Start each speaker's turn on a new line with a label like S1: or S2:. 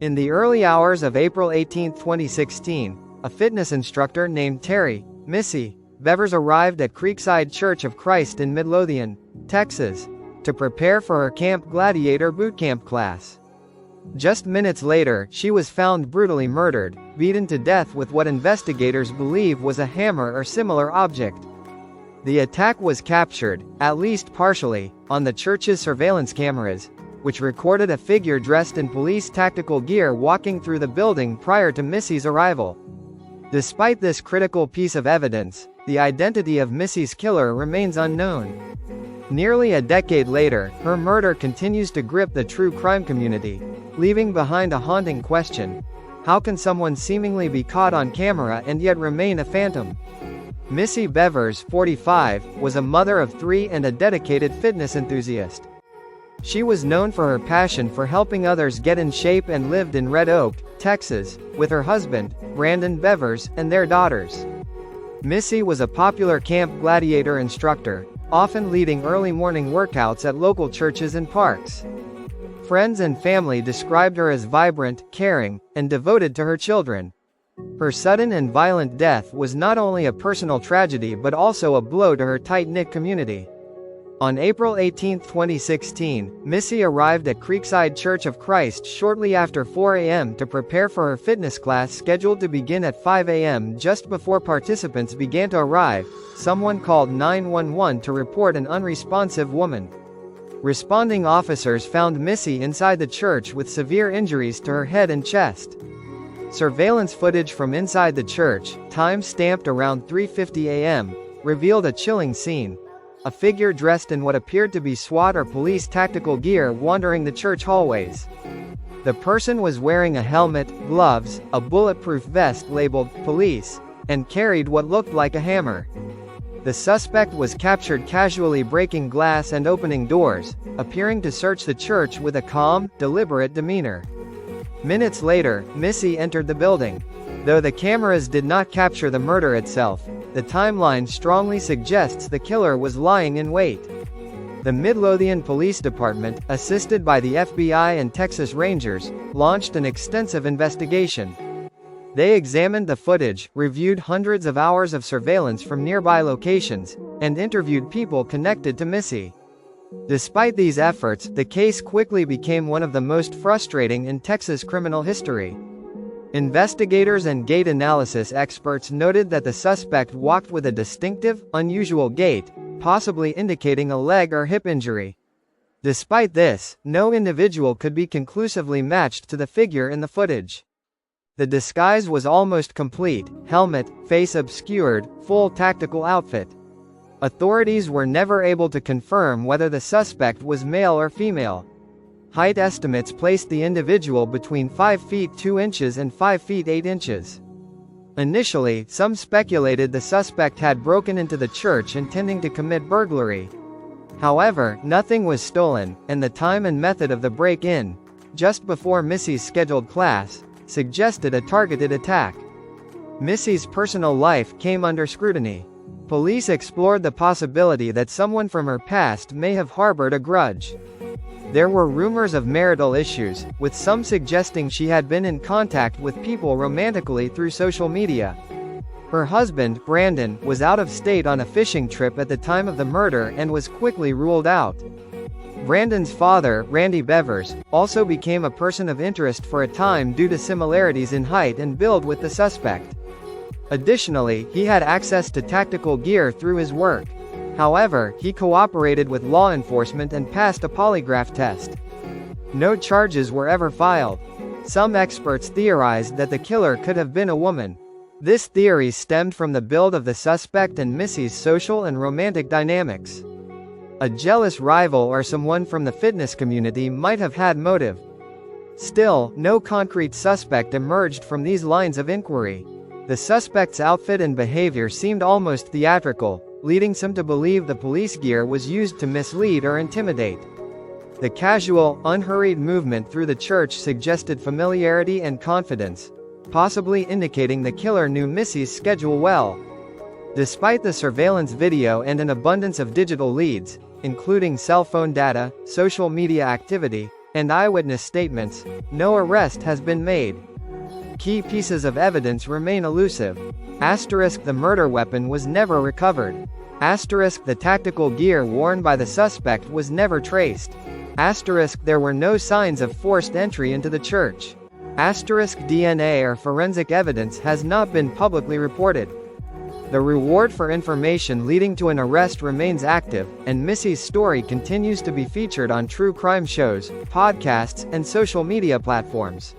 S1: In the early hours of April 18, 2016, a fitness instructor named Missy Bevers arrived at Creekside Church of Christ in Midlothian, Texas, to prepare for her Camp Gladiator bootcamp class. Just minutes later, she was found brutally murdered, beaten to death with what investigators believe was a hammer or similar object. The attack was captured, at least partially, on the church's surveillance cameras, which recorded a figure dressed in police tactical gear walking through the building prior to Missy's arrival. Despite this critical piece of evidence, the identity of Missy's killer remains unknown. Nearly a decade later, her murder continues to grip the true crime community, leaving behind a haunting question: how can someone seemingly be caught on camera and yet remain a phantom? Missy Bevers, 45, was a mother of 3 and a dedicated fitness enthusiast. She was known for her passion for helping others get in shape and lived in Red Oak, Texas, with her husband, Brandon Bevers, and their daughters. Missy was a popular Camp Gladiator instructor, often leading early morning workouts at local churches and parks. Friends and family described her as vibrant, caring, and devoted to her children. Her sudden and violent death was not only a personal tragedy but also a blow to her tight-knit community. On April 18, 2016, Missy arrived at Creekside Church of Christ shortly after 4 a.m. to prepare for her fitness class scheduled to begin at 5 a.m. Just before participants began to arrive, someone called 911 to report an unresponsive woman. Responding officers found Missy inside the church with severe injuries to her head and chest. Surveillance footage from inside the church, time-stamped around 3:50 a.m., revealed a chilling scene. A figure dressed in what appeared to be SWAT or police tactical gear wandering the church hallways. The person was wearing a helmet, gloves, a bulletproof vest labeled "police," and carried what looked like a hammer. The suspect was captured casually breaking glass and opening doors, appearing to search the church with a calm, deliberate demeanor. Minutes later, Missy entered the building. Though the cameras did not capture the murder itself, the timeline strongly suggests the killer was lying in wait. The Midlothian Police Department, assisted by the FBI and Texas Rangers, launched an extensive investigation. They examined the footage, reviewed hundreds of hours of surveillance from nearby locations, and interviewed people connected to Missy. Despite these efforts, the case quickly became one of the most frustrating in Texas criminal history. Investigators and gait analysis experts noted that the suspect walked with a distinctive, unusual gait, possibly indicating a leg or hip injury. Despite this, no individual could be conclusively matched to the figure in the footage. The disguise was almost complete: helmet, face obscured, full tactical outfit. Authorities were never able to confirm whether the suspect was male or female. Height estimates placed the individual between 5 feet 2 inches and 5 feet 8 inches. Initially, some speculated the suspect had broken into the church intending to commit burglary. However, nothing was stolen, and the time and method of the break-in, just before Missy's scheduled class, suggested a targeted attack. Missy's personal life came under scrutiny. Police explored the possibility that someone from her past may have harbored a grudge. There were rumors of marital issues, with some suggesting she had been in contact with people romantically through social media. Her husband, Brandon, was out of state on a fishing trip at the time of the murder and was quickly ruled out. Brandon's father, Randy Bevers, also became a person of interest for a time due to similarities in height and build with the suspect. Additionally, he had access to tactical gear through his work. However, he cooperated with law enforcement and passed a polygraph test. No charges were ever filed. Some experts theorized that the killer could have been a woman. This theory stemmed from the build of the suspect and Missy's social and romantic dynamics. A jealous rival or someone from the fitness community might have had motive. Still, no concrete suspect emerged from these lines of inquiry. The suspect's outfit and behavior seemed almost theatrical, leading some to believe the police gear was used to mislead or intimidate. The casual, unhurried movement through the church suggested familiarity and confidence, possibly indicating the killer knew Missy's schedule well. Despite the surveillance video and an abundance of digital leads, including cell phone data, social media activity, and eyewitness statements, no arrest has been made. Key pieces of evidence remain elusive. Asterisk the murder weapon was never recovered. Asterisk the tactical gear worn by the suspect was never traced. Asterisk there were no signs of forced entry into the church. Asterisk DNA or forensic evidence has not been publicly reported. The reward for information leading to an arrest remains active, and Missy's story continues to be featured on true crime shows, podcasts, and social media platforms.